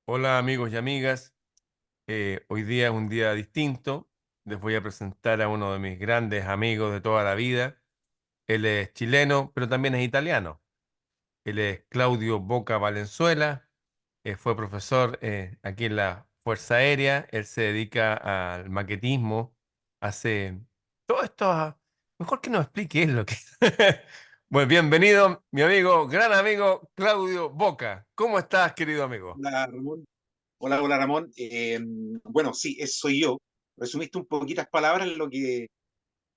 Hola amigos y amigas, hoy día es un día distinto. Les voy a presentar a uno de mis grandes amigos de toda la vida. Él es chileno, pero también es italiano. Él es Claudio Boca Valenzuela. Fue profesor aquí en la Fuerza Aérea. Él se dedica al maquetismo. Hace todo esto. Mejor que nos explique él lo que es. Bueno, bienvenido, mi amigo, gran amigo Claudio Boca. ¿Cómo estás, querido amigo? Hola, Ramón. Hola, Ramón. Bueno, sí, eso soy yo. Resumiste un poquitas palabras lo que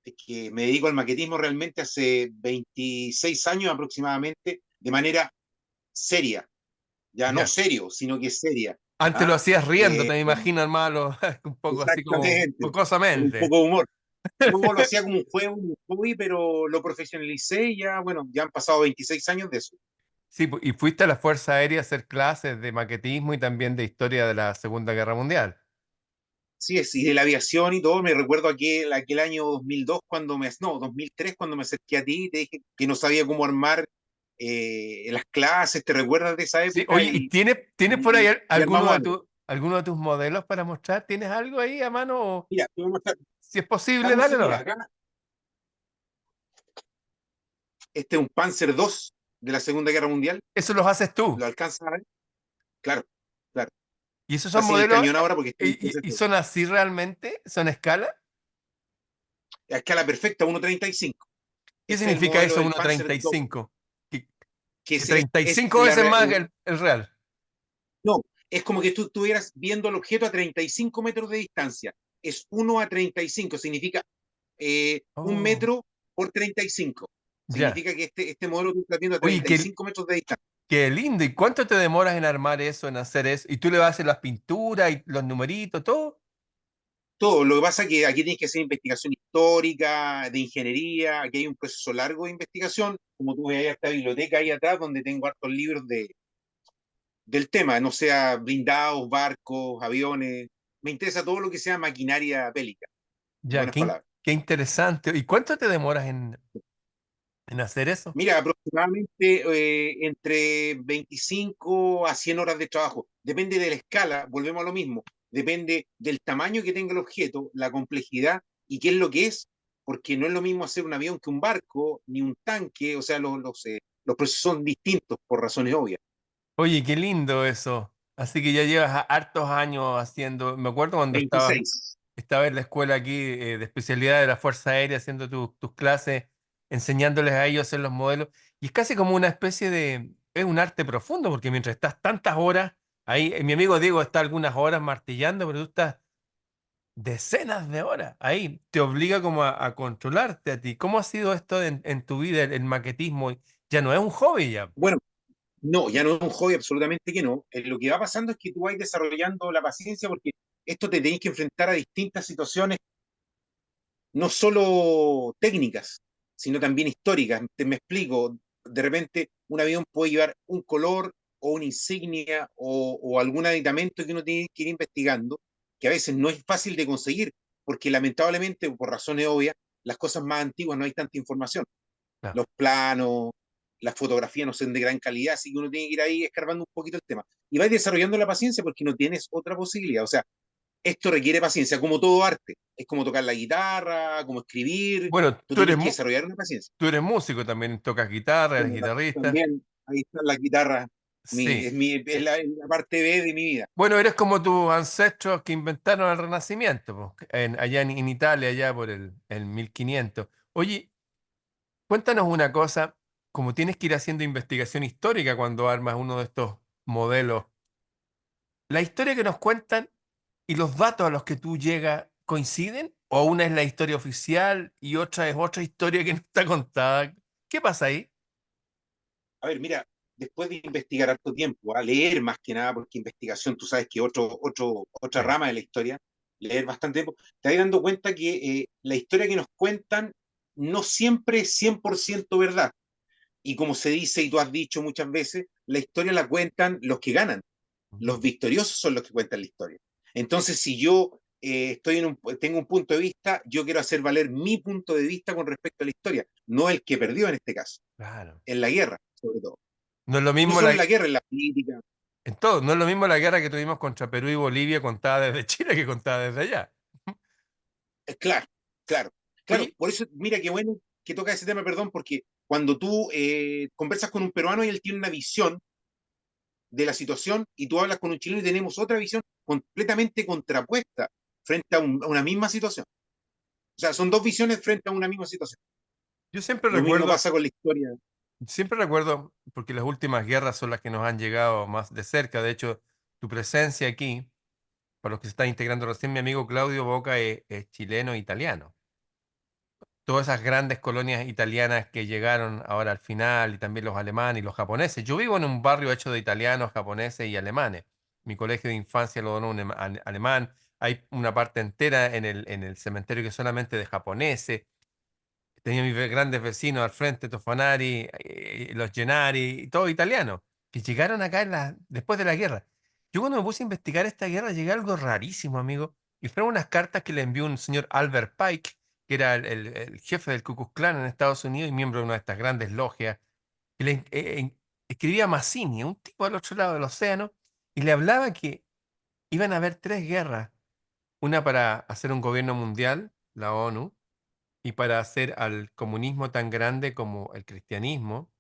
es que me dedico al maquetismo realmente hace 26 años aproximadamente, de manera seria. Ya no Ya. serio, sino que seria. Antes lo ¿Ah? hacías riendo, Eh, te me imagino, hermano, un poco así como Exactamente, con un jocosamente. poco de humor. Luego lo hacía como un juego, un hobby, pero lo profesionalicé y ya, bueno, ya han pasado 26 años de eso. Sí, y fuiste a la Fuerza Aérea a hacer clases de maquetismo y también de historia de la Segunda Guerra Mundial. Sí, es, y de la aviación y todo, me recuerdo aquel año 2002 no, 2003 cuando me acerqué a ti y te dije que no sabía cómo armar las clases, ¿te recuerdas de esa Sí, época? oye, ¿y tienes por ahí Y armamos algo. alguno de tus modelos para mostrar? ¿Tienes algo ahí a mano? Mira, te voy a mostrar. Si es posible, Dame un dale segundo, mira, nomás. acá, este es un Panzer II de la Segunda Guerra Mundial, Eso los haces tú. ¿lo alcanzas a ver? Claro, claro. ¿Y esos Está son sin el modelos cañón ahora porque está en y proceso. son así realmente? ¿Son a escala? A escala perfecta, 1,35. ¿Qué Este es el significa modelo eso, del uno Panzer treinta y II, cinco? Que, que que 35 la, veces más que el real. no, es como que tú estuvieras viendo el objeto a 35 metros de distancia. Es 1 a 35, significa un Oh, metro por 35. ya. Significa que este modelo tú estás viendo a Oye, treinta y cinco metros de distancia. qué lindo. ¿Y cuánto te demoras en armar eso, en hacer eso? ¿Y tú le vas a hacer las pinturas y los numeritos, todo? Todo, lo que pasa es que aquí tienes que hacer investigación histórica, de ingeniería, aquí hay un proceso largo de investigación, como tú ves, hay esta biblioteca ahí atrás donde tengo hartos libros del tema, no sea blindados, barcos, aviones, me interesa todo lo que sea maquinaria bélica, en Ya, buenas palabras. qué interesante. ¿Y cuánto te demoras en hacer eso? Mira, aproximadamente entre 25 a 100 horas de trabajo. Depende de la escala, volvemos a lo mismo. Depende del tamaño que tenga el objeto, la complejidad y qué es lo que es, porque no es lo mismo hacer un avión que un barco, ni un tanque, o sea, los procesos son distintos por razones obvias. Oye, qué lindo eso. Así que ya llevas hartos años haciendo. Me acuerdo cuando 26. estaba en la escuela aquí de especialidad de la Fuerza Aérea haciendo tus clases, enseñándoles a ellos a hacer los modelos. Y es casi como una especie de, es un arte profundo, porque mientras estás tantas horas, ahí, mi amigo Diego está algunas horas martillando, pero tú estás decenas de horas ahí. Te obliga como a controlarte a ti. ¿Cómo ha sido esto en tu vida, el maquetismo? Ya no es un hobby ya. Bueno, no, ya no es un hobby, absolutamente que no. Lo que va pasando es que tú vas desarrollando la paciencia porque esto te tenés que enfrentar a distintas situaciones no solo técnicas, sino también históricas. Me explico, de repente un avión puede llevar un color o una insignia o algún aditamento que uno tiene que ir investigando, que a veces no es fácil de conseguir, porque lamentablemente, por razones obvias, las cosas más antiguas no hay tanta información. Claro. Los planos, las fotografías no son de gran calidad, así que uno tiene que ir ahí escarbando un poquito el tema. Y vais desarrollando la paciencia porque no tienes otra posibilidad. O sea, esto requiere paciencia, como todo arte. Es como tocar la guitarra, como escribir. Bueno, Tú tienes que desarrollar una paciencia. tú eres músico también, tocas guitarra, eres Bueno, guitarrista. también ahí está la guitarra, Sí. es la parte B de mi vida. Bueno, eres como tus ancestros que inventaron el Renacimiento, po, allá en Italia, allá por el 1500. Oye, cuéntanos una cosa, como tienes que ir haciendo investigación histórica cuando armas uno de estos modelos, ¿la historia que nos cuentan y los datos a los que tú llegas coinciden? ¿O una es la historia oficial y otra es otra historia que no está contada? ¿Qué pasa ahí? A ver, mira, después de investigar harto tiempo, a leer más que nada, porque investigación, tú sabes que otra Sí. rama de la historia, leer bastante tiempo, te vas dando cuenta que la historia que nos cuentan no siempre es 100% verdad. Y como se dice y tú has dicho muchas veces, la historia la cuentan los que ganan. Los Mm. victoriosos son los que cuentan la historia. Entonces, si yo tengo un punto de vista, yo quiero hacer valer mi punto de vista con respecto a la historia, no el que perdió en este caso, Claro. en la guerra, sobre todo. No es lo Y no mismo solo en la guerra, en la política. En todo. No es lo mismo la guerra que tuvimos contra Perú y Bolivia contada desde Chile que contada desde allá. Claro, claro, claro. Oye, Por eso, mira, qué bueno que toca ese tema, perdón, porque cuando tú conversas con un peruano y él tiene una visión de la situación y tú hablas con un chileno y tenemos otra visión completamente contrapuesta frente a, a una misma situación. O sea, son dos visiones frente a una misma situación. yo siempre Lo mismo recuerdo, pasa con la historia. porque las últimas guerras son las que nos han llegado más de cerca. De hecho, tu presencia aquí, para los que se están integrando recién, mi amigo Claudio Boca es chileno e italiano. Todas esas grandes colonias italianas que llegaron ahora al final, y también los alemanes y los japoneses. Yo vivo en un barrio hecho de italianos, japoneses y alemanes. Mi colegio de infancia lo donó un alemán. Hay una parte entera en el cementerio que es solamente de japoneses. Tenía mis grandes vecinos al frente, Tofanari, los Gennari, y todo italiano, que llegaron acá después de la guerra. Yo cuando me puse a investigar esta guerra llegué a algo rarísimo, amigo, y fueron unas cartas que le envió un señor Albert Pike, que era el jefe del Ku Klux Klan en Estados Unidos y miembro de una de estas grandes logias, que escribía a Mazzini, un tipo al otro lado del océano, y le hablaba que iban a haber tres guerras, una para hacer un gobierno mundial, la ONU, y para hacer al comunismo tan grande como el cristianismo,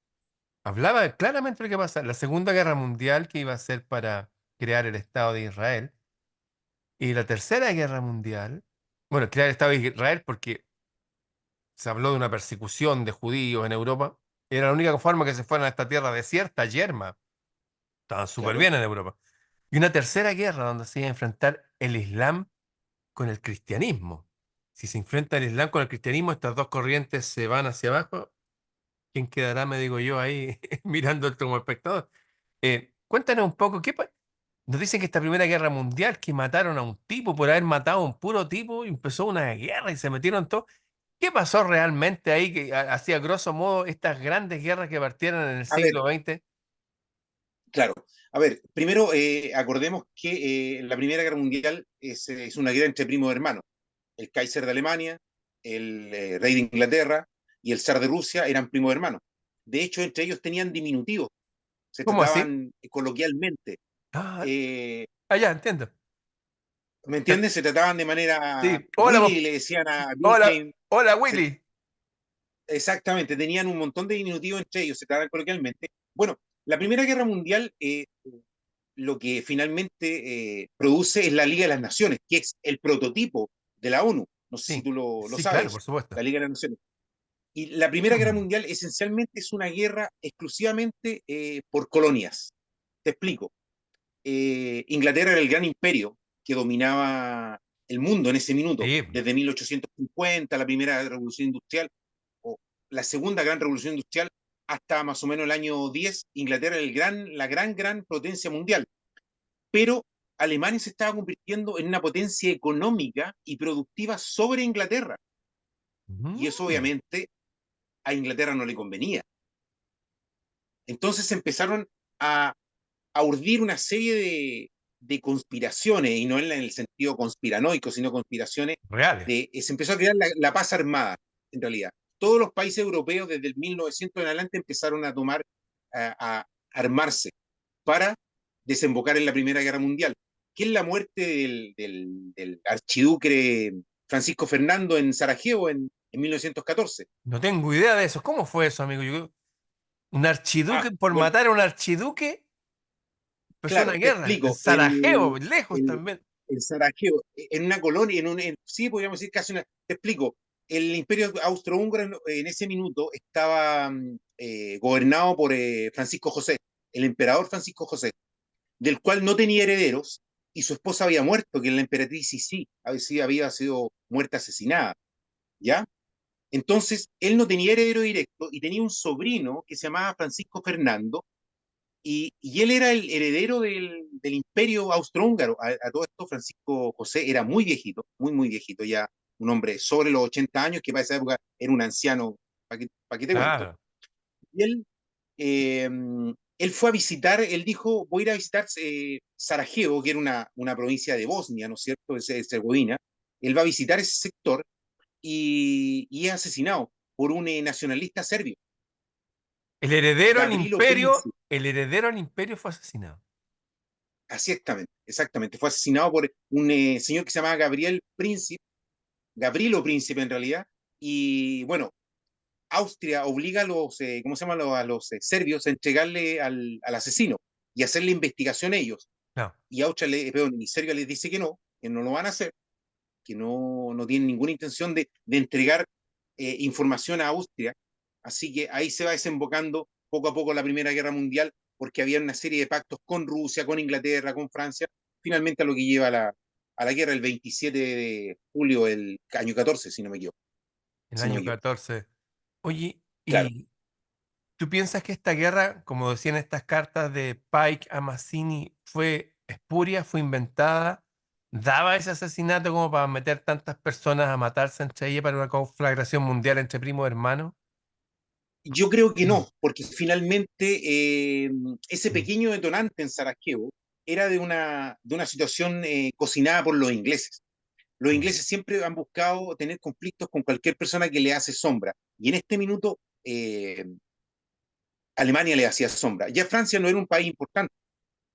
hablaba claramente de lo que pasa. La Segunda Guerra Mundial que iba a ser para crear el Estado de Israel y la Tercera Guerra Mundial, bueno, crear el Estado de Israel porque se habló de una persecución de judíos en Europa. Era la única forma que se fueran a esta tierra desierta, yerma. Estaban súper Claro, bien en Europa. Y una tercera guerra donde se iba a enfrentar el Islam con el cristianismo. Si se enfrenta el Islam con el cristianismo, estas dos corrientes se van hacia abajo. ¿Quién quedará, me digo yo, ahí mirando esto como espectador? Cuéntanos un poco, nos dicen que esta Primera Guerra Mundial, que mataron a un tipo por haber matado a un puro tipo, y empezó una guerra y se metieron todos. ¿Qué pasó realmente ahí que hacía grosso modo estas grandes guerras que partieron en el a ver, siglo XX? claro. A ver, primero acordemos que la Primera Guerra Mundial es una guerra entre primos hermanos. El Kaiser de Alemania, el rey de Inglaterra y el zar de Rusia eran primos hermanos. De hecho, entre ellos tenían diminutivos, se ¿Cómo así? trataban coloquialmente. Ah, Eh, ya, entiendo. ¿Me entiendes? Se trataban de manera... Sí, hola, Willy le decían a hola, Wilhelm. hola, se- Willy. Exactamente, tenían un montón de diminutivos entre ellos, se trataban coloquialmente. Bueno, la Primera Guerra Mundial lo que finalmente produce es la Liga de las Naciones, que es el prototipo de la ONU. No sé si Sí, tú lo sí, claro, sabes, por supuesto. la Liga de las Naciones. Y la Primera Guerra Mundial esencialmente es una guerra exclusivamente por colonias. Te explico. Inglaterra era el gran imperio que dominaba el mundo en ese minuto, Sí, desde 1850, la primera revolución industrial, o la segunda gran revolución industrial, hasta más o menos el año 10, Inglaterra era la gran potencia mundial. Pero Alemania se estaba convirtiendo en una potencia económica y productiva sobre Inglaterra. Y eso mm, obviamente a Inglaterra no le convenía. Entonces empezaron a, a urdir una serie de conspiraciones, y no en el sentido conspiranoico, sino conspiraciones reales. se empezó a crear la paz armada, en realidad. Todos los países europeos desde el 1900 en adelante empezaron a tomar, a armarse para desembocar en la Primera Guerra Mundial, que es la muerte del archiduque Francisco Fernando en Sarajevo en 1914. No tengo idea de eso. ¿Cómo fue eso, amigo? Un Ah, archiduque, por bueno, matar a un archiduque, empezó una claro, te guerra. En explico. Sarajevo, lejos El, también. en Sarajevo, en una colonia, sí, podríamos decir casi una. Te explico. El imperio austrohúngaro en ese minuto estaba gobernado por Francisco José, el emperador Francisco José, del cual no tenía herederos y su esposa había muerto, que la emperatriz sí había sido muerta asesinada, ¿ya? Entonces, él no tenía heredero directo y tenía un sobrino que se llamaba Francisco Fernando, y él era el heredero del imperio austrohúngaro. A todo esto, Francisco José era muy viejito, muy viejito, ya un hombre sobre los 80 años, que para esa época era un anciano, ¿para qué te cuento? Claro. Y eh, él fue a visitar, él dijo, voy a ir a visitar Sarajevo, que era una provincia de Bosnia, ¿no es cierto?, de Herzegovina. Él va a visitar ese sector y es asesinado por un nacionalista serbio, Gavrilo Princip. El heredero al imperio fue asesinado. Exactamente, exactamente. Fue asesinado por un señor que se llamaba Gabriel Príncipe, Gabrilo Príncipe en realidad, y bueno, Austria obliga a los, ¿cómo se llama? A los serbios a entregarle al asesino y hacerle investigación a ellos. No. Y Austria, perdón, y Serbia les dice que no lo van a hacer, que no tienen ninguna intención de entregar información a Austria. Así que ahí se va desembocando poco a poco la Primera Guerra Mundial, porque había una serie de pactos con Rusia, con Inglaterra, con Francia, finalmente a lo que lleva a la guerra el 27 de julio del año 14, si no me equivoco. El Si no me año equivoco. 14. Oye, Claro, ¿y tú piensas que esta guerra, como decían estas cartas de Pike a Mazzini, fue espuria, fue inventada? ¿Daba ese asesinato como para meter tantas personas a matarse entre ellas para una conflagración mundial entre primos hermanos? yo creo que Mm. no, porque finalmente ese Mm. pequeño detonante en Sarajevo era de una situación cocinada por los ingleses. Los Mm. ingleses siempre han buscado tener conflictos con cualquier persona que le hace sombra. Y en este minuto, Alemania le hacía sombra. Ya Francia no era un país importante,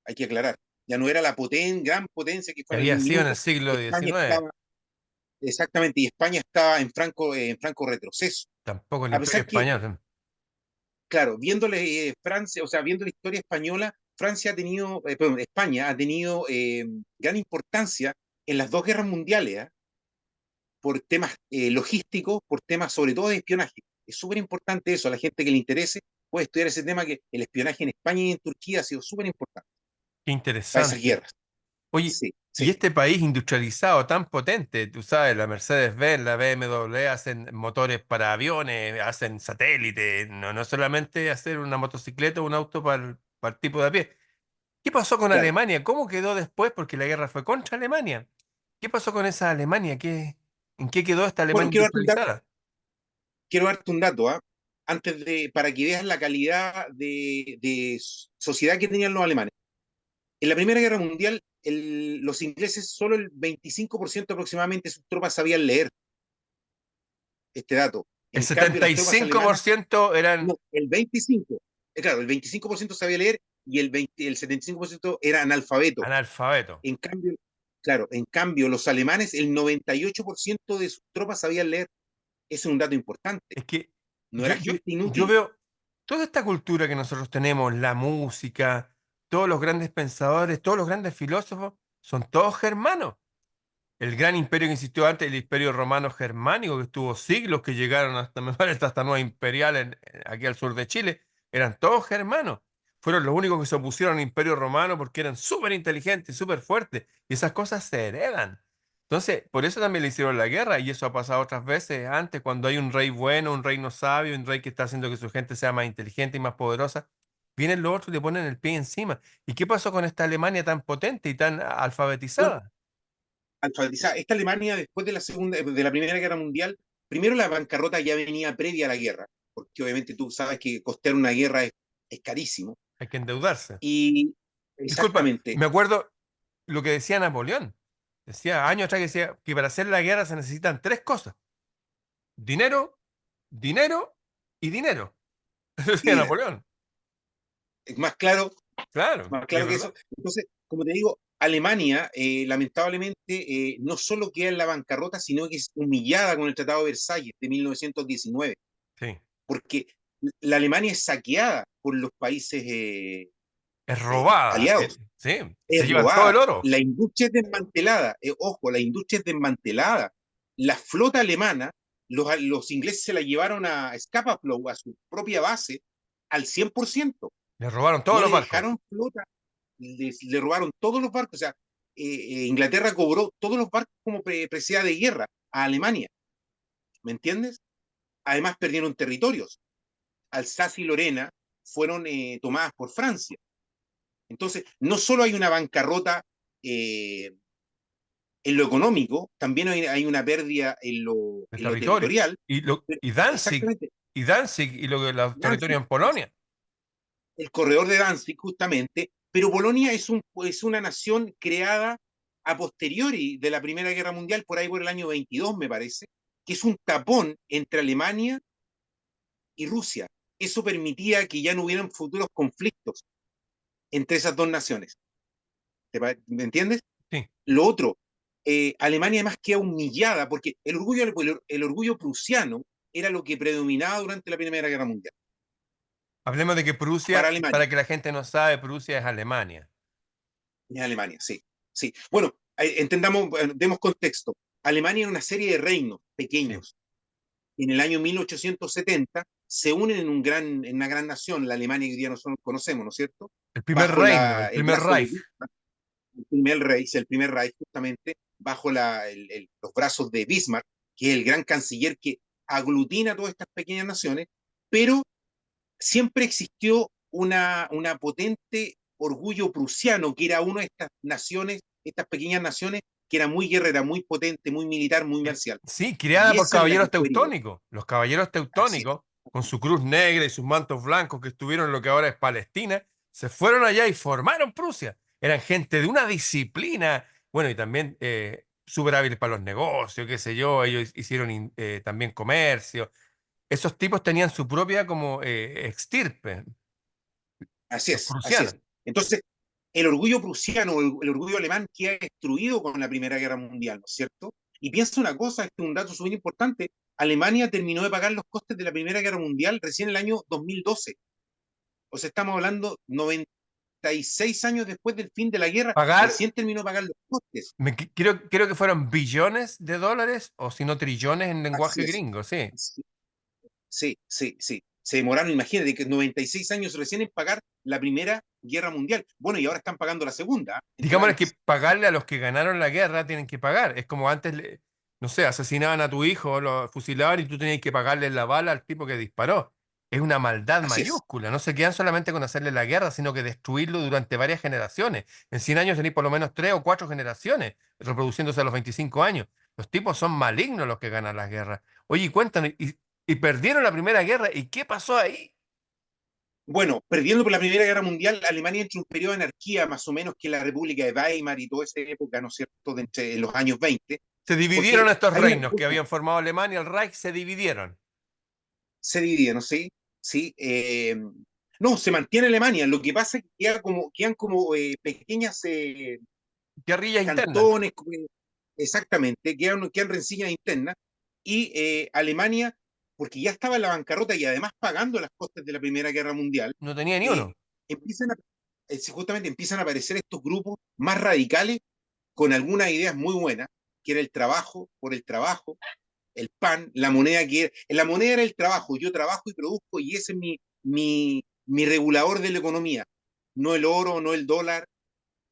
hay que aclarar. Ya no era la gran potencia que Que fue en había algún sido en el minuto. siglo España XIX. estaba, exactamente, y España estaba en franco retroceso. Tampoco el A Imperio pesar que, Español. claro, viéndole Francia, o sea, viendo la historia española, Francia ha tenido, perdón, España ha tenido gran importancia en las dos guerras mundiales, ¿eh? Por temas logísticos, por temas sobre todo de espionaje. Es súper importante eso, a la gente que le interese puede estudiar ese tema, que el espionaje en España y en Turquía ha sido súper importante Qué para esas interesante. guerras. Oye, Sí, y sí. este país industrializado tan potente, tú sabes, la Mercedes-Benz, la BMW hacen motores para aviones, hacen satélites, no solamente hacer una motocicleta o un auto para el tipo de a pie. ¿Qué pasó con Claro. Alemania? ¿Cómo quedó después? Porque la guerra fue contra Alemania. ¿Qué pasó con esa Alemania? ¿En qué quedó esta Bueno, Alemania industrializada? quiero darte un dato, ¿ah? Para que veas la calidad de sociedad que tenían los alemanes. En la Primera Guerra Mundial, los ingleses, solo el 25% aproximadamente de sus tropas sabían leer este dato. El En cambio, setenta las y tropas cinco por alemanas, ciento eran no, el 25%. Claro, el 25% sabía leer y el 75% era analfabeto. analfabetos. En cambio, claro, en cambio, los alemanes, el 98% de sus tropas sabían leer. Ese es un dato importante. Es que No yo, era yo, gente yo inútil. veo toda esta cultura que nosotros tenemos, la música, todos los grandes pensadores, todos los grandes filósofos, son todos germanos. El gran imperio que existió antes, el imperio romano germánico, que estuvo siglos, que llegaron hasta, me parece, hasta Nueva Imperial aquí al sur de Chile, eran todos germanos. Fueron los únicos que se opusieron al imperio romano porque eran súper inteligentes, súper fuertes, y esas cosas se heredan. Entonces, por eso también le hicieron la guerra, y eso ha pasado otras veces antes, cuando hay un rey bueno, un reino sabio, un rey que está haciendo que su gente sea más inteligente y más poderosa, vienen los otros y le ponen el pie encima. ¿Y qué pasó con esta Alemania tan potente y tan Bueno, alfabetizada? alfabetizada. Esta Alemania, después de la Primera Guerra Mundial, primero la bancarrota ya venía previa a la guerra, porque obviamente tú sabes que costear una guerra es carísimo. Hay que endeudarse. Y Disculpa, exactamente, me acuerdo lo que decía Napoleón. Decía años atrás que decía que para hacer la guerra se necesitan tres cosas: dinero, dinero y dinero. Eso y decía dinero. Napoleón. Es Claro, más y es claro que eso. verdad. Entonces, como te digo, Alemania, lamentablemente, no solo queda en la bancarrota, sino que es humillada con el Tratado de Versalles de 1919, Sí. porque la Alemania es saqueada por los países Es robada. aliados, Sí. Se es llevan todo el robada, oro. la industria es desmantelada, ojo, la industria es desmantelada. La flota alemana, los ingleses se la llevaron a Scapa Flow, a su propia base, al 100%. Le robaron todos No los le barcos. dejaron flota, le robaron todos los barcos. O sea, Inglaterra cobró todos los barcos como presea de guerra a Alemania, ¿me entiendes? Además perdieron territorios. Alsacia y Lorena fueron tomadas por Francia. Entonces, no solo hay una bancarrota eh, en lo económico, también hay una pérdida De en lo territorio. territorial. Y Exactamente. Danzig y los Danzig, territorios en Polonia. el corredor de Danzig, justamente, pero Polonia es una nación creada a posteriori de la Primera Guerra Mundial, por ahí por el año 22, me parece, que es un tapón entre Alemania y Rusia. Eso permitía que ya no hubieran futuros conflictos entre esas dos naciones. ¿Me entiendes? Sí. Lo otro, Alemania además queda humillada porque el orgullo prusiano era lo que predominaba durante la Primera Guerra Mundial Hablemos de que para Prusia, Alemania. para que la gente no sabe, Prusia es Alemania. Es Alemania, sí. Sí. Bueno, entendamos, demos contexto. Alemania era una serie de reinos Sí. pequeños. En el año 1870 se unen en una gran nación, la Alemania que hoy día nosotros conocemos, ¿no es cierto? El primer Bajo reino, el el primer brazo de Reich. Bismarck, el primer Reich justamente, bajo los brazos de Bismarck, que es el gran canciller que aglutina todas estas pequeñas naciones, pero siempre existió una potente orgullo prusiano, que era una de estas naciones, estas pequeñas naciones, que era muy guerrera, muy potente, muy militar, muy marcial. Sí, creada Y por esa es la que caballeros fue herida. teutónicos. Los caballeros Así es, teutónicos, con su cruz negra y sus mantos blancos que estuvieron en lo que ahora es Palestina, se fueron allá y formaron Prusia. Eran gente de una disciplina, bueno, y también súper hábiles para los negocios, qué sé yo, ellos hicieron también comercio. Esos tipos tenían su propia como extirpe, así los es, así prusianos. es. Entonces, el orgullo prusiano, el orgullo alemán queda destruido con la Primera Guerra Mundial, ¿no es cierto? Y piensa una cosa, este es un dato súper importante, Alemania terminó de pagar los costes de la Primera Guerra Mundial recién en el año 2012. O sea, estamos hablando 96 años después del fin de la guerra, Pagar, recién terminó de pagar los costes. creo que fueron billones de dólares o si no trillones en Así lenguaje es. gringo, sí. Sí, sí, sí, sí. Se demoraron, imagínate, que 96 años recién en pagar la Primera Guerra Mundial. Bueno, y ahora están pagando la Segunda, entre Digamos que paréntesis. pagarle a los que ganaron la guerra tienen que pagar. Es como antes, no sé, asesinaban a tu hijo, lo fusilaban y tú tenías que pagarle la bala al tipo que disparó. Es una maldad Así es, mayúscula. No se quedan solamente con hacerle la guerra, sino que destruirlo durante varias generaciones. En 100 años tenéis por lo menos 3 o 4 generaciones reproduciéndose a los 25 años. Los tipos son malignos los que ganan las guerras. Oye, cuéntanos, y perdieron la primera guerra, ¿y qué pasó ahí? bueno, perdiendo por la Primera Guerra Mundial, Alemania entra en un periodo de anarquía, más o menos que la República de Weimar y toda esa época, ¿no es cierto?, en los años 20, Se dividieron porque estos hay una reinos que cosa, habían formado Alemania, el Reich, se dividieron. se divide, ¿no? Sí, sí. No, se mantiene Alemania, lo que pasa es que quedan como pequeñas Guerrillas internas. cantones, exactamente, quedan rencillas internas, y Alemania, porque ya estaba en la bancarrota y además pagando las costas de la Primera Guerra Mundial, No tenía ni eh, uno. empiezan a, justamente empiezan a aparecer estos grupos más radicales con algunas ideas muy buenas, que era el trabajo por el trabajo, el pan, la moneda era el trabajo, yo trabajo y produzco y ese es mi regulador de la economía, no el oro, no el dólar,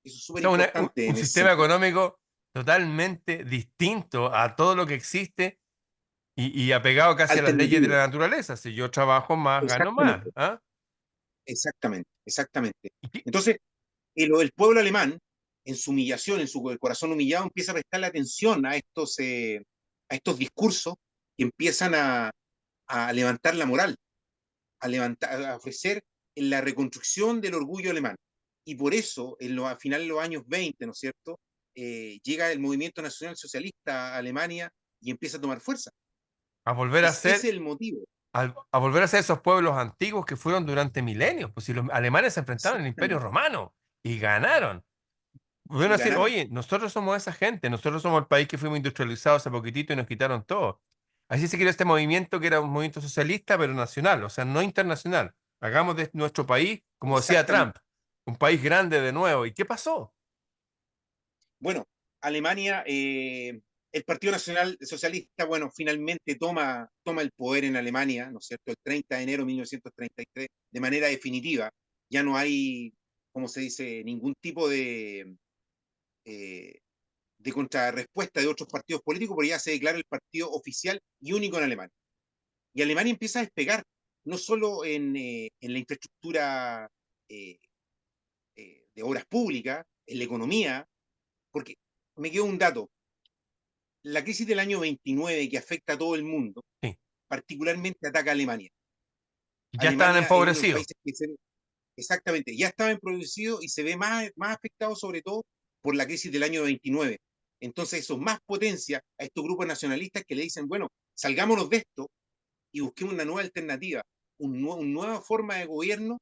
eso es O súper sea, importante un en ese sistema sentido. económico totalmente distinto a todo lo que existe y apegado casi a las leyes de Alternativo, la naturaleza. Si yo trabajo más, gano más. exactamente, ¿Ah? exactamente, exactamente. ¿Y qué? Entonces, el pueblo alemán, en su humillación, en su corazón humillado, empieza a prestarle atención a estos discursos que empiezan a levantar la moral, a ofrecer la reconstrucción del orgullo alemán. Y por eso, a finales de los años 20, ¿no es cierto?, llega el movimiento nacional socialista a Alemania y empieza a tomar fuerza. A volver a Ese es ser, el motivo. a volver a ser esos pueblos antiguos que fueron durante milenios. Pues si los alemanes se enfrentaron al Imperio Exactamente. Romano y ganaron. Pudieron Y decir, ganaron. oye, nosotros somos esa gente, nosotros somos el país que fuimos industrializados hace poquitito y nos quitaron todo. Así se creó este movimiento que era un movimiento socialista, pero nacional, o sea, no internacional. Hagamos de nuestro país, como decía Exactamente. Trump, un país grande de nuevo. ¿Y qué pasó? Bueno, Alemania, el Partido Nacional Socialista, bueno, finalmente toma el poder en Alemania, ¿no es cierto?, el 30 de enero de 1933, de manera definitiva. Ya no hay, como se dice, ningún tipo eh, de contrarrespuesta de otros partidos políticos, porque ya se declara el partido oficial y único en Alemania. Y Alemania empieza a despegar, no solo en la infraestructura eh, de obras públicas, en la economía, porque me quedó un dato, la crisis del año 29 que afecta a todo el mundo, Sí, particularmente ataca a Alemania. ya estaban Alemania es uno de los empobrecidos. países que exactamente, ya estaba empobrecido y se ve más afectado sobre todo por la crisis del año 29. Entonces eso más potencia a estos grupos nacionalistas que le dicen, bueno, salgámonos de esto y busquemos una nueva alternativa, una nueva forma de gobierno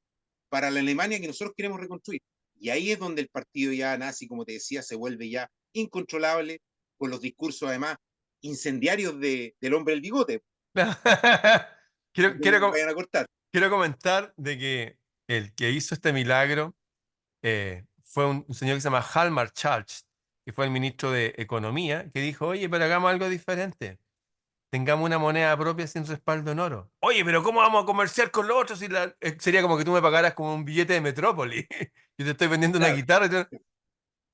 para la Alemania que nosotros queremos reconstruir. Y ahí es donde el partido ya nazi, como te decía, se vuelve ya incontrolable, con los discursos además incendiarios del hombre del bigote, Quiero, para que no quiero, me com- vayan a cortar. quiero comentar de que el que hizo este milagro fue un señor que se llama Hjalmar Chalch, que fue el ministro de Economía, que dijo, oye, pero hagamos algo diferente. Tengamos una moneda propia sin respaldo en oro. Oye, pero ¿cómo vamos a comerciar con los otros? Si sería como que tú me pagaras como un billete de Metrópoli. Yo te estoy vendiendo una Claro, guitarra.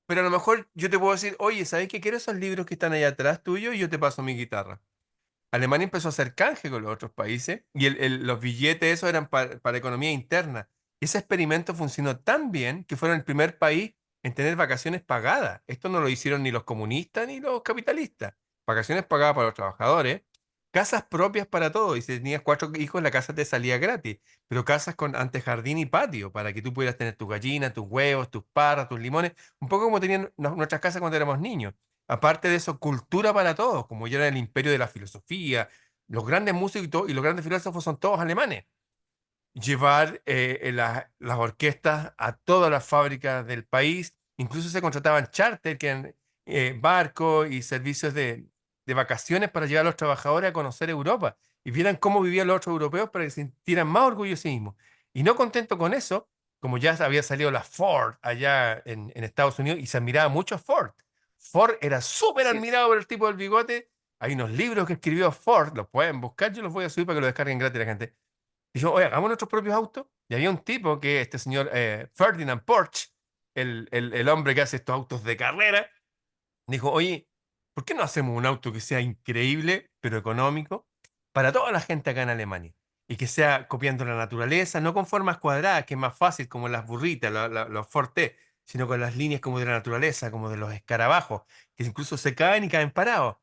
Pero a lo mejor yo te puedo decir, oye, ¿sabes qué? Quiero esos libros que están allá atrás tuyo y yo te paso mi guitarra. Alemania empezó a hacer canje con los otros países y los billetes esos eran para economía interna. Y ese experimento funcionó tan bien que fueron el primer país en tener vacaciones pagadas. Esto no lo hicieron ni los comunistas ni los capitalistas. Vacaciones pagadas para los trabajadores, casas propias para todos. Y si tenías 4 hijos, la casa te salía gratis. Pero casas con antejardín y patio para que tú pudieras tener tus gallinas, tus huevos, tus parras, tus limones. Un poco como tenían nuestras casas cuando éramos niños. Aparte de eso, cultura para todos, como ya era el imperio de la filosofía. Los grandes músicos y los grandes filósofos son todos alemanes. Llevar las orquestas a todas las fábricas del país. Incluso se contrataban charter, que eran barcos y servicios de vacaciones para llevar a los trabajadores a conocer Europa y vieran cómo vivían los otros europeos para que se sintieran más orgullo de sí mismos. Y no contento con eso, como ya había salido la Ford allá en Estados Unidos y se admiraba mucho a Ford. Ford era súper así es. admirado por el tipo del bigote. Hay unos libros que escribió Ford, los pueden buscar, yo los voy a subir para que los descarguen gratis la gente. Dijo, oye, hagamos nuestros propios autos. Y había un tipo que, este señor Ferdinand Porsche, el hombre que hace estos autos de carrera, dijo, oye, ¿por qué no hacemos un auto que sea increíble, pero económico, para toda la gente acá en Alemania? Y que sea copiando la naturaleza, no con formas cuadradas, que es más fácil, como las burritas, los Forte, sino con las líneas como de la naturaleza, como de los escarabajos, que incluso se caen y caen parados.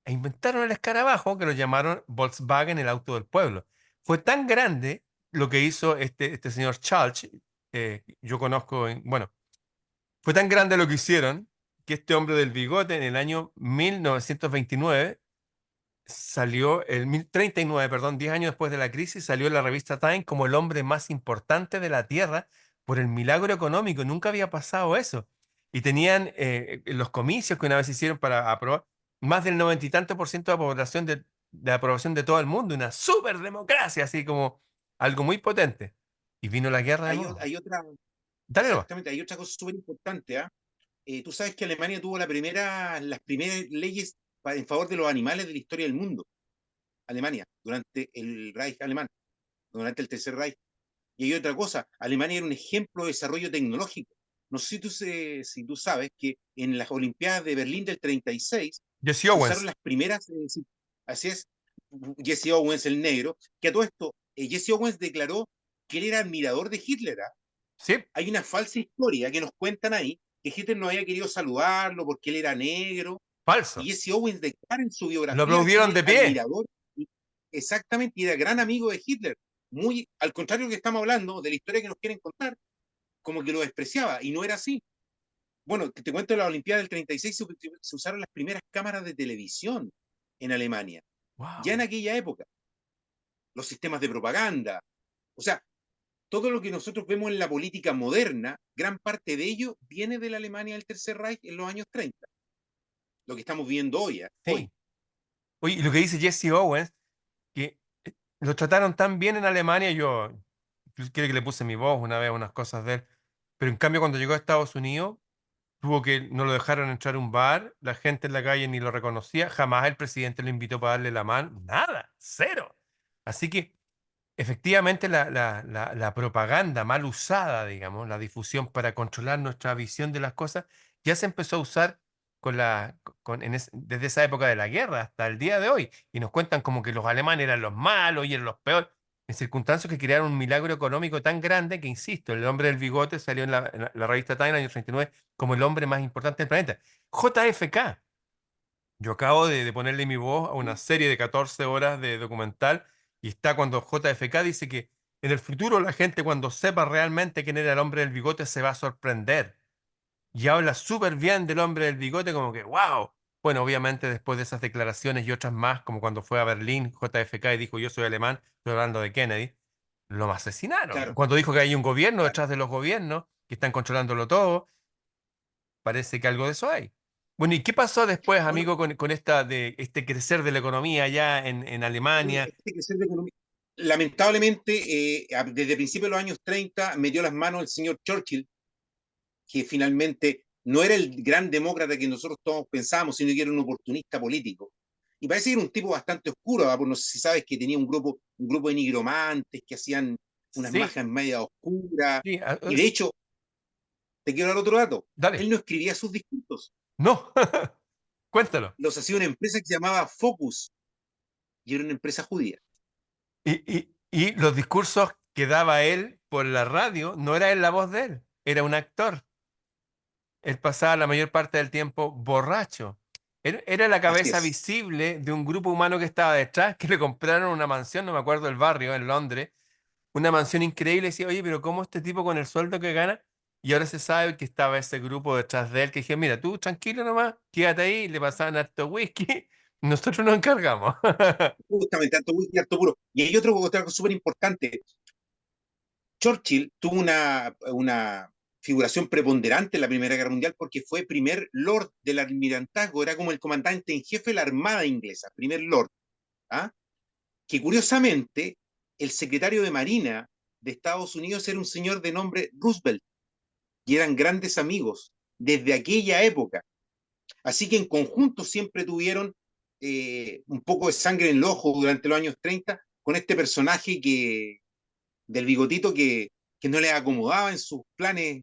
E inventaron el escarabajo que lo llamaron Volkswagen, el auto del pueblo. Fue tan grande lo que hizo este señor Charles, yo conozco, bueno, fue tan grande lo que hicieron que este hombre del bigote en el año 1929 salió, 1039, perdón, 10 años después de la crisis, salió en la revista Time como el hombre más importante de la Tierra por el milagro económico. Nunca había pasado eso. Y tenían los comicios que una vez hicieron para aprobar más del 90 y tanto % de la población de aprobación de todo el mundo, una superdemocracia, así como algo muy potente. Y vino la guerra de nuevo. Hay otra, Dale nomás. exactamente, hay otra cosa súper importante, ¿ah? Tú sabes que Alemania tuvo las primeras leyes en favor de los animales de la historia del mundo. Alemania, durante el Reich alemán, durante el Tercer Reich. Y hay otra cosa, Alemania era un ejemplo de desarrollo tecnológico. No sé si tú sabes que en las Olimpiadas de Berlín del 36 Jesse se usaron Owens. las primeras, así es, Jesse Owens el negro, que a todo esto, Jesse Owens declaró que él era admirador de Hitler. ¿Ah? Sí, Hay una falsa historia que nos cuentan ahí, que Hitler no había querido saludarlo porque él era negro, falso. y Jesse Owens declara en su Lo biografía que aplaudieron él de pie. admirador, exactamente, y era gran amigo de Hitler. Muy al contrario que estamos hablando de la historia que nos quieren contar, como que lo despreciaba, y no era así. Bueno, te cuento, de la Olimpiada del 36 se usaron las primeras cámaras de televisión en Alemania, ya en Wow. aquella época, los sistemas de propaganda, o sea, todo lo que nosotros vemos en la política moderna, gran parte de ello viene de la Alemania del Tercer Reich en los años 30, lo que estamos viendo hoy, ¿eh? Hoy. Sí. Oye, y lo que dice Jesse Owens, que lo trataron tan bien en Alemania, yo creo que le puse mi voz una vez a unas cosas de él, pero en cambio cuando llegó a Estados Unidos, tuvo que, no lo dejaron entrar a un bar, la gente en la calle ni lo reconocía, jamás el presidente lo invitó para darle la mano, nada, cero. Así que efectivamente la propaganda mal usada, digamos, la difusión para controlar nuestra visión de las cosas, ya se empezó a usar desde esa época de la guerra hasta el día de hoy. Y nos cuentan como que los alemanes eran los malos y eran los peores, en circunstancias que crearon un milagro económico tan grande que, insisto, el hombre del bigote salió en la revista Time en el año 39 como el hombre más importante del planeta. JFK. Yo acabo de ponerle mi voz a una serie de 14 horas de documental y está cuando JFK dice que en el futuro la gente cuando sepa realmente quién era el hombre del bigote se va a sorprender. Y habla súper bien del hombre del bigote como que, wow. Bueno, obviamente después de esas declaraciones y otras más, como cuando fue a Berlín JFK y dijo yo soy alemán, estoy hablando de Kennedy, lo asesinaron. Claro, Cuando dijo que hay un gobierno claro. detrás de los gobiernos que están controlándolo todo. Parece que algo de eso hay. Bueno, ¿y qué pasó después, Bueno, amigo, con esta este crecer de la economía allá en bueno, Alemania? este crecer de economía. Lamentablemente, desde principios de los años 30 metió las manos el señor Churchill, que finalmente no era el gran demócrata que nosotros todos pensábamos, sino que era un oportunista político. Y parece que era un tipo bastante oscuro, ¿verdad? Porque no sé si sabes que tenía un grupo de nigromantes que hacían unas Sí, magias media oscuras. sí, Y de hecho, te quiero dar otro dato. dale. Él no escribía sus discursos, No, cuéntalo. los hacía una empresa que se llamaba Focus, y era una empresa judía. Y los discursos que daba él por la radio, no era él la voz de él, era un actor. Él pasaba la mayor parte del tiempo borracho. Era la Así cabeza es. visible de un grupo humano que estaba detrás, que le compraron una mansión, no me acuerdo el barrio, en Londres, una mansión increíble. Y decía, oye, pero ¿cómo este tipo con el sueldo que gana? Y ahora se sabe que estaba ese grupo detrás de él que dije, mira, tú tranquilo nomás, quédate ahí, le pasaban harto whisky, nosotros nos encargamos. Justamente, tanto whisky, harto puro. Y hay otra cosa súper importante. Churchill tuvo una figuración preponderante en la Primera Guerra Mundial porque fue primer Lord del Almirantazgo, era como el comandante en jefe de la Armada inglesa, primer Lord. ¿Ah? Que curiosamente el secretario de Marina de Estados Unidos era un señor de nombre Roosevelt y eran grandes amigos desde aquella época. Así que en conjunto siempre tuvieron un poco de sangre en el ojo durante los años 30 con este personaje del bigotito que no le acomodaba en sus planes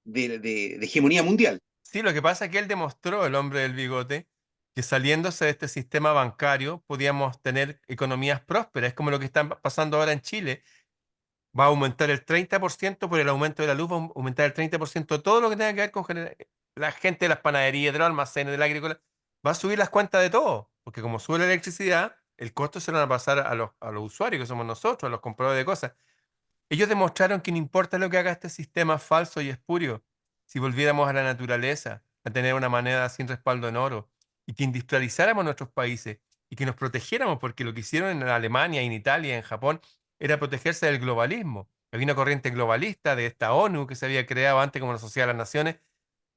de hegemonía mundial. Sí, lo que pasa es que él demostró, el hombre del bigote, que saliéndose de este sistema bancario podíamos tener economías prósperas. Es como lo que está pasando ahora en Chile. Va a aumentar el 30% por el aumento de la luz, va a aumentar el 30% todo lo que tenga que ver con la gente de las panaderías, de los almacenes, de la agrícola. Va a subir las cuentas de todo, porque como sube la electricidad, el costo se lo van a pasar a los usuarios, que somos nosotros, a los compradores de cosas. Ellos demostraron que no importa lo que haga este sistema falso y espurio, si volviéramos a la naturaleza, a tener una moneda sin respaldo en oro, y que industrializáramos nuestros países y que nos protegiéramos, porque lo que hicieron en Alemania, en Italia, en Japón, era protegerse del globalismo. Había una corriente globalista de esta ONU que se había creado antes como la Sociedad de las Naciones,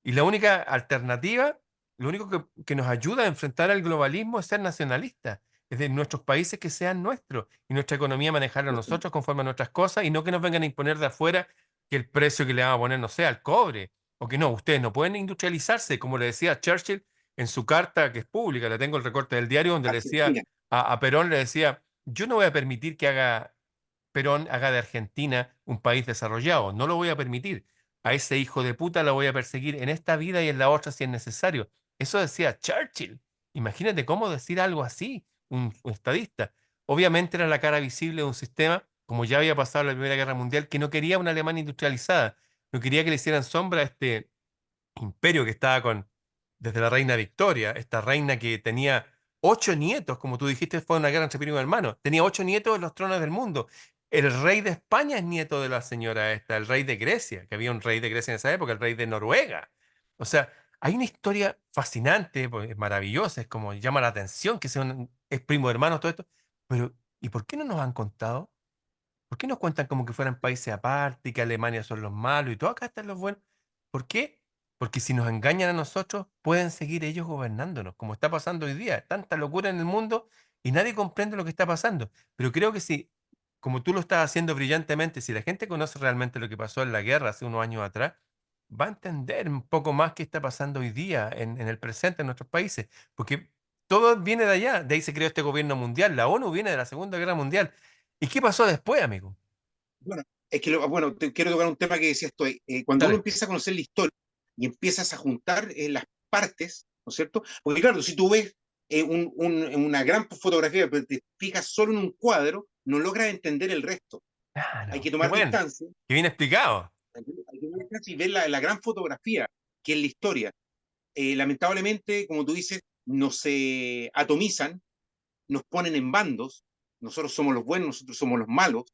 y la única alternativa, lo único que nos ayuda a enfrentar al globalismo es ser nacionalistas. Es de nuestros países que sean nuestros y nuestra economía manejarla nosotros conforme a nuestras cosas y no que nos vengan a imponer de afuera que el precio que le vamos a poner no sea el cobre o que no, ustedes no pueden industrializarse, como le decía Churchill en su carta que es pública, le tengo el recorte del diario donde le decía Argentina. a Perón, le decía, yo no voy a permitir que Perón haga de Argentina un país desarrollado. No lo voy a permitir. A ese hijo de puta lo voy a perseguir en esta vida y en la otra si es necesario. Eso decía Churchill. Imagínate cómo decir algo así, un estadista. Obviamente era la cara visible de un sistema, como ya había pasado en la Primera Guerra Mundial, que no quería una Alemania industrializada. No quería que le hicieran sombra a este imperio que estaba desde la reina Victoria, esta reina que tenía 8 nietos, como tú dijiste, fue una guerra entre primos hermanos, tenía 8 nietos en los tronos del mundo. El rey de España es nieto de la señora esta, el rey de Grecia, que había un rey de Grecia en esa época, el rey de Noruega. O sea, hay una historia fascinante, pues, es maravillosa, es como llama la atención que sean es primo hermanos, todo esto. Pero, ¿y por qué no nos han contado? ¿Por qué nos cuentan como que fueran países aparte y que Alemania son los malos y todo acá están los buenos? ¿Por qué? Porque si nos engañan a nosotros, pueden seguir ellos gobernándonos, como está pasando hoy día. Tanta locura en el mundo y nadie comprende lo que está pasando. Pero creo que si, como tú lo estás haciendo brillantemente, si la gente conoce realmente lo que pasó en la guerra hace unos años atrás, va a entender un poco más qué está pasando hoy día en el presente en nuestros países. Porque todo viene de allá. De ahí se creó este gobierno mundial. La ONU viene de la Segunda Guerra Mundial. ¿Y qué pasó después, amigo? Bueno, es que bueno, quiero tocar un tema que decías tú. Cuando uno Dale. empieza a conocer la historia y empiezas a juntar las partes, ¿no es cierto? Porque claro, si tú ves una gran fotografía, pero te fijas solo en un cuadro, no logras entender el resto. Hay que Claro, qué tomar bueno. distancia, Qué bien explicado. hay que tomar distancia y ver la gran fotografía que es la historia. Lamentablemente, como tú dices, nos atomizan, nos ponen en bandos, nosotros somos los buenos, nosotros somos los malos,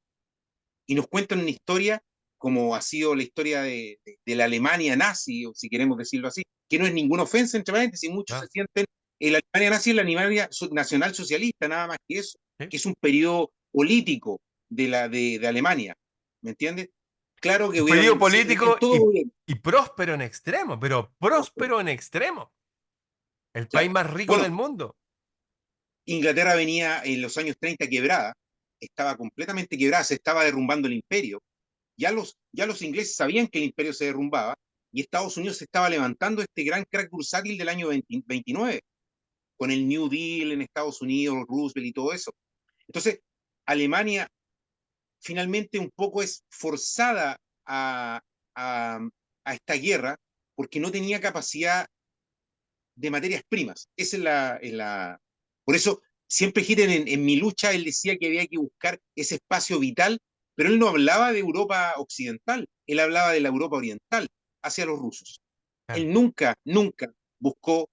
y nos cuentan una historia como ha sido la historia de la Alemania nazi, o si queremos decirlo así, que no es ninguna ofensa, entre paréntesis, muchos se ¿No? sienten, la Alemania nazi es la Alemania nacional socialista, nada más que eso, Sí. que es un periodo político de Alemania, ¿me entiendes? claro que Un periodo hubieron, sí, en político todo gobierno, y próspero en extremo, pero próspero, próspero en extremo. El país claro. más rico Bueno, del mundo. Inglaterra venía en los años 30 quebrada, estaba completamente quebrada, se estaba derrumbando el imperio. Ya los ingleses sabían que el imperio se derrumbaba y Estados Unidos se estaba levantando este gran crack bursátil del año 29, con el New Deal en Estados Unidos, Roosevelt y todo eso. Entonces, Alemania finalmente un poco es forzada a, a esta guerra porque no tenía capacidad de materias primas. Esa es Por eso, siempre Hitler en mi lucha, él decía que había que buscar ese espacio vital, pero él no hablaba de Europa occidental, él hablaba de la Europa oriental, hacia los rusos. Claro. Él nunca, nunca buscó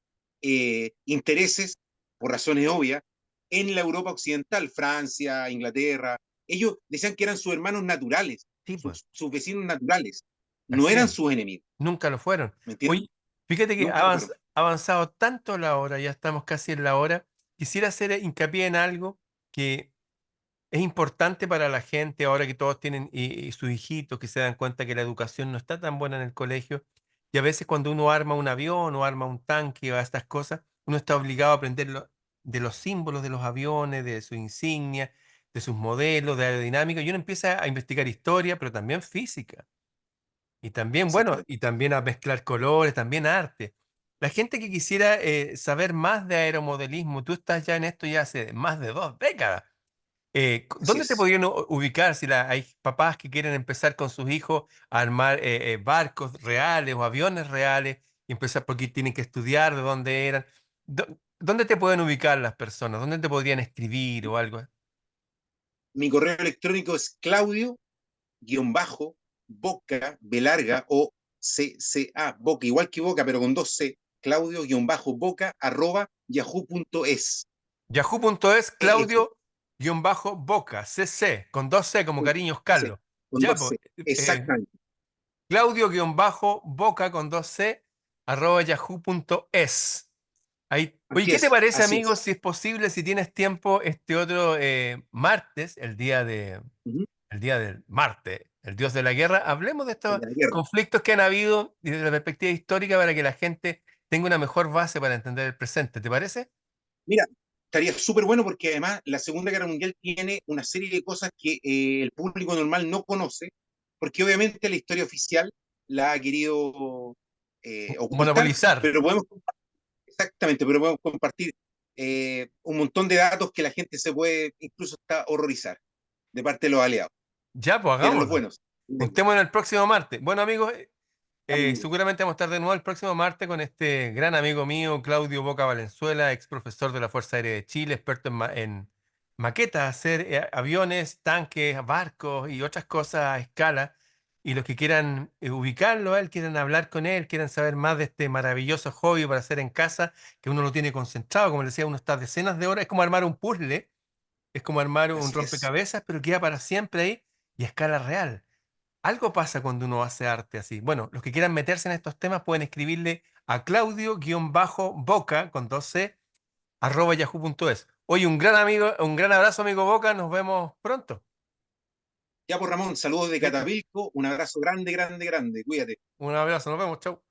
intereses, por razones obvias, en la Europa occidental, Francia, Inglaterra. Ellos decían que eran sus hermanos naturales, Sí, pues, sus vecinos naturales, no así eran es. sus enemigos. Nunca lo fueron. ¿Me Oye, entiendes? fíjate que Nunca lo fueron. ha avanzado tanto la hora, ya estamos casi en la hora. Quisiera hacer hincapié en algo que es importante para la gente ahora que todos tienen y sus hijitos que se dan cuenta que la educación no está tan buena en el colegio. Y a veces cuando uno arma un avión o arma un tanque o estas cosas, uno está obligado a aprender de los símbolos de los aviones, de su insignia, de sus modelos, de aerodinámica. Y uno empieza a investigar historia, pero también física. Y también, bueno, Exactamente. y también a mezclar colores, también arte. La gente que quisiera saber más de aeromodelismo, tú estás ya en esto ya hace más de 2 décadas. Así ¿Dónde te es. podrían ubicar si hay papás que quieren empezar con sus hijos a armar barcos reales o aviones reales y empezar porque tienen que estudiar de dónde eran? ¿Dónde te pueden ubicar las personas? ¿Dónde te podrían escribir o algo? Mi correo electrónico es Claudio-Boca, B larga o CCA, Boca, igual que Boca, pero con dos C, Claudio-Boca, @yahoo.es. Yahoo.es, Eso, Claudio-Boca, CC, con 2C como cariños C, Carlos. con Ya, dos pues, C. Exactamente. Claudio-Boca con 2C, @yahoo.es. Ahí. Oye, Así ¿qué te es, parece, así amigo, es. si es posible, si tienes tiempo, este otro martes, Ujú. el día del Marte, el dios de la guerra, hablemos de En estos la guerra. conflictos que han habido desde la perspectiva histórica para que la gente tenga una mejor base para entender el presente, ¿te parece? Mira, estaría súper bueno porque además la Segunda Guerra Mundial tiene una serie de cosas que el público normal no conoce, porque obviamente la historia oficial la ha querido ocultar, Monopolizar. pero podemos exactamente, pero podemos compartir un montón de datos que la gente se puede incluso hasta horrorizar de parte de los aliados, Ya, pues que eran los hagámoslo. buenos. Juntémonos el próximo martes. Bueno, amigos, Estamos- seguramente vamos a estar de nuevo el próximo martes con este gran amigo mío, Claudio Boca Valenzuela, ex profesor de la Fuerza Aérea de Chile, experto en maquetas, hacer aviones, tanques, barcos y otras cosas a escala. Y los que quieran ubicarlo a él, quieran hablar con él, quieran saber más de este maravilloso hobby para hacer en casa, que uno lo tiene concentrado, como le decía, uno está decenas de horas, es como armar un puzzle, es como armar un Así es. rompecabezas, pero queda para siempre ahí y a escala real. Algo pasa cuando uno hace arte así. Bueno, los que quieran meterse en estos temas pueden escribirle a Claudio-Boca con 2C @yahoo.es. Oye, un gran amigo, un gran abrazo, amigo Boca. Nos vemos pronto. Ya por Ramón, saludos de Listo. Catapilco, un abrazo grande, grande, grande, cuídate. Un abrazo, nos vemos. Chau.